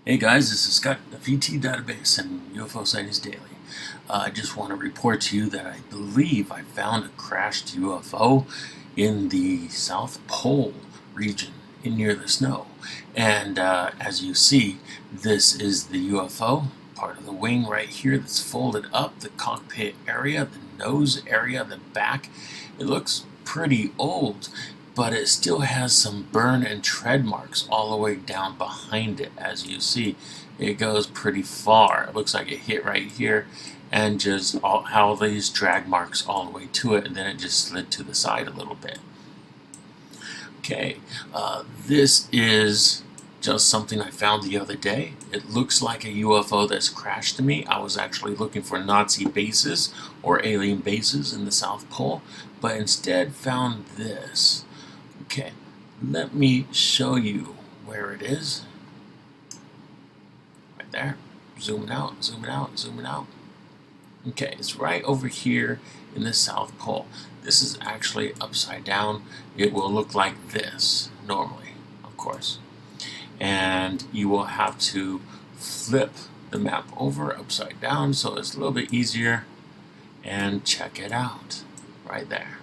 Hey guys, this is Scott, the VT Database and UFO Sightings Daily. I just want to report to you that I believe I found a crashed UFO in the South Pole region near the snow. And as you see, this is the UFO, part of the wing right here that's folded up, the cockpit area, the nose area, the back. It looks pretty old, but it still has some burn and tread marks all the way down behind it. As you see, it goes pretty far. It looks like it hit right here and just how these drag marks all the way to it, and then it just slid to the side a little bit. Okay, this is just something I found the other day. It looks like a UFO that's crashed to me. I was actually looking for Nazi bases or alien bases in the South Pole, but instead found this. Okay, let me show you where it is. Right there. Zooming out, zooming out, zooming out. Okay, it's right over here in the South Pole. This is actually upside down. It will look like this normally, of course. And you will have to flip the map over upside down so it's a little bit easier. And check it out right there.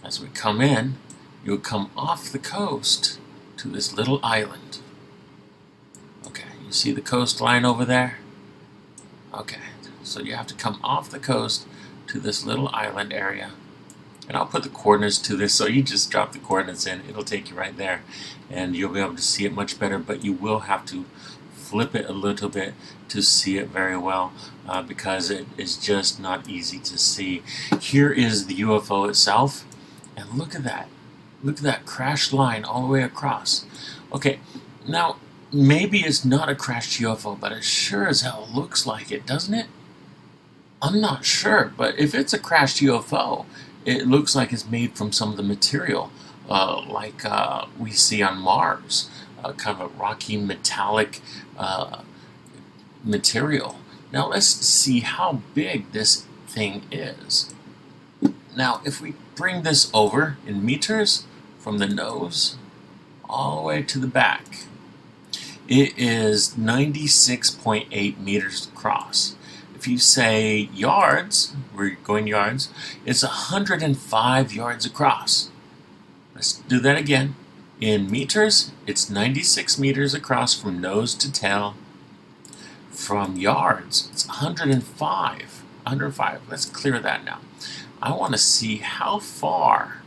As we come in, you'll come off the coast to this little island. Okay, you see the coastline over there? Okay, so you have to come off the coast to this little island area. And I'll put the coordinates to this, so you just drop the coordinates in. It'll take you right there, and you'll be able to see it much better, but you will have to flip it a little bit to see it very well, because it is just not easy to see. Here is the UFO itself, and look at that. Look at that crash line all the way across. Okay, now maybe it's not a crashed UFO, but it sure as hell looks like it, doesn't it? I'm not sure, but if it's a crashed UFO, it looks like it's made from some of the material like we see on Mars, kind of a rocky metallic material. Now let's see how big this thing is. Now if we bring this over in meters from the nose all the way to the back, it is 96.8 meters across. If you say yards, we're going yards, it's 105 yards across. Let's do that again. In meters, it's 96 meters across from nose to tail. From yards, it's 105. 105. Let's clear that now. I want to see how far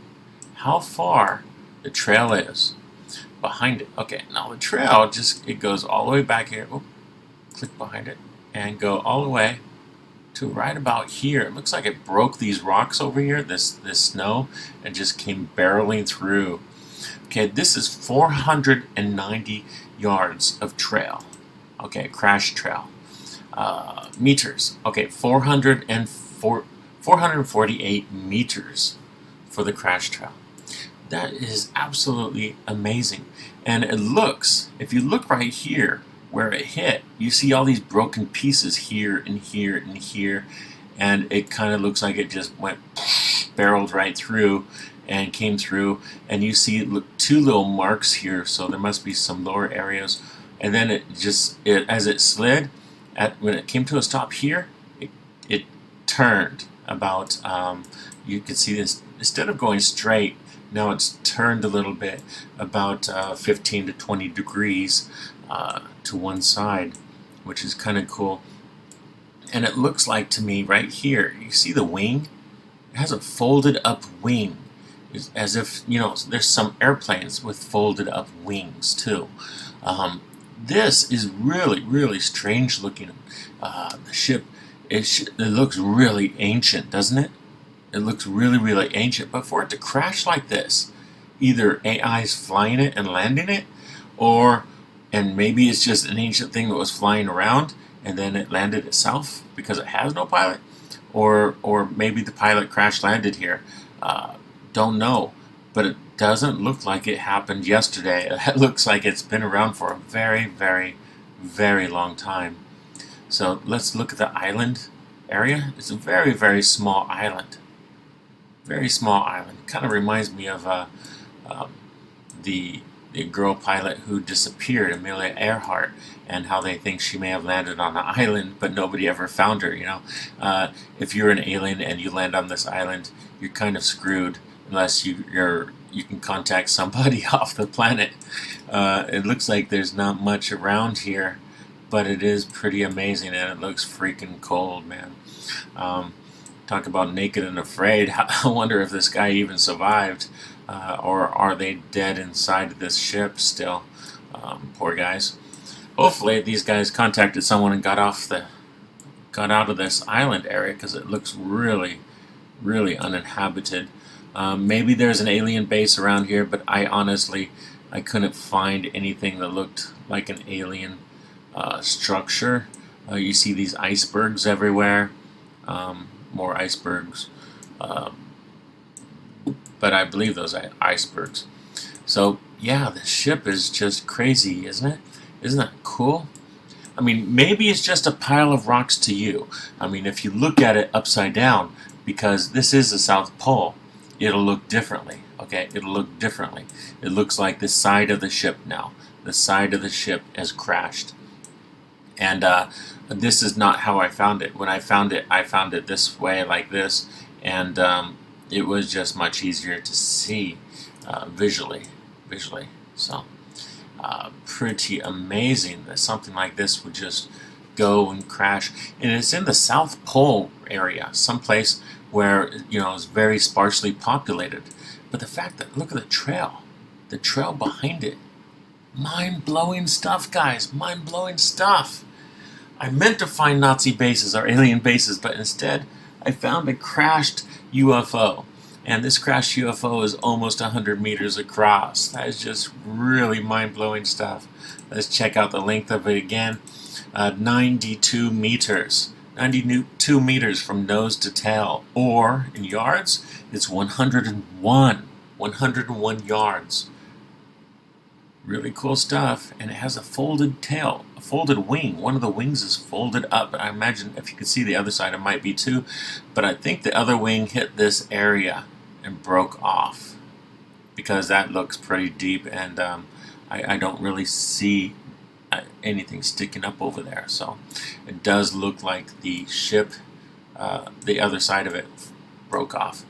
the trail is behind it. Okay, now the trail it goes all the way back here. Oh, click behind it and go all the way to right about here. It looks like it broke these rocks over here, this snow, and just came barreling through. Okay, this is 490 yards of trail. Okay, crash trail. Meters. Okay, 448 meters for the crash trail. That is absolutely amazing. And it looks, if you look right here where it hit, you see all these broken pieces here and here and here, and it kind of looks like it just went barreled right through and came through, and you see two little marks here, so there must be some lower areas. And then as it slid, when it came to a stop here, it turned about, you can see this, instead of going straight, now it's turned a little bit, about 15 to 20 degrees to one side, which is kind of cool. And it looks like to me right here, you see the wing? It has a folded up wing, as if, you know, there's some airplanes with folded up wings too. This is really, really strange looking. The ship, it looks really ancient, doesn't it? It looks really, really ancient, but for it to crash like this, either AI's flying it and landing it, and maybe it's just an ancient thing that was flying around and then it landed itself because it has no pilot, or maybe the pilot crash landed here. Don't know, but it doesn't look like it happened yesterday. It looks like it's been around for a very, very, very long time. So let's look at the island area. It's a very, very small island. Very small island. Kind of reminds me of the the girl pilot who disappeared, Amelia Earhart, and how they think she may have landed on an island, but nobody ever found her. If you're an alien and you land on this island, you're kind of screwed unless you can contact somebody off the planet. It looks like there's not much around here, but it is pretty amazing, and it looks freaking cold, man. Talk about naked and afraid. I wonder if this guy even survived, or are they dead inside of this ship still? Poor guys. Hopefully these guys contacted someone and got out of this island area, because it looks really, really uninhabited. Maybe there's an alien base around here, but I couldn't find anything that looked like an alien structure. You see these icebergs everywhere. More icebergs. But I believe those are icebergs. So yeah, the ship is just crazy, isn't it? Isn't that cool? I mean, maybe it's just a pile of rocks to you. I mean, if you look at it upside down, because this is the South Pole, it'll look differently. Okay, it'll look differently. It looks like the side of the ship now. The side of the ship has crashed. And this is not how I found it. When I found it this way, like this, and it was just much easier to see visually. So pretty amazing that something like this would just go and crash. And it's in the South Pole area, someplace where it's very sparsely populated. But the fact that, look at the trail behind it. Mind-blowing stuff, guys. Mind-blowing stuff. I meant to find Nazi bases or alien bases, but instead I found a crashed UFO. And this crashed UFO is almost 100 meters across. That is just really mind-blowing stuff. Let's check out the length of it again. 92 meters. 92 meters from nose to tail. Or, in yards, it's 101. 101 yards. Really cool stuff, and it has a folded tail, a folded wing. One of the wings is folded up. I imagine if you could see the other side, it might be too. But I think the other wing hit this area and broke off, because that looks pretty deep, and I don't really see anything sticking up over there. So it does look like the ship, the other side of it, broke off.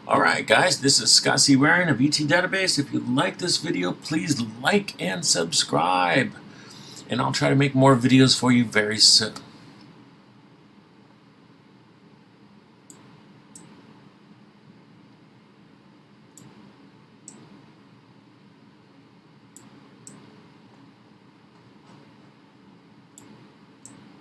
Alright guys, this is Scott C. Waring of ET Database. If you like this video, please like and subscribe. And I'll try to make more videos for you very soon.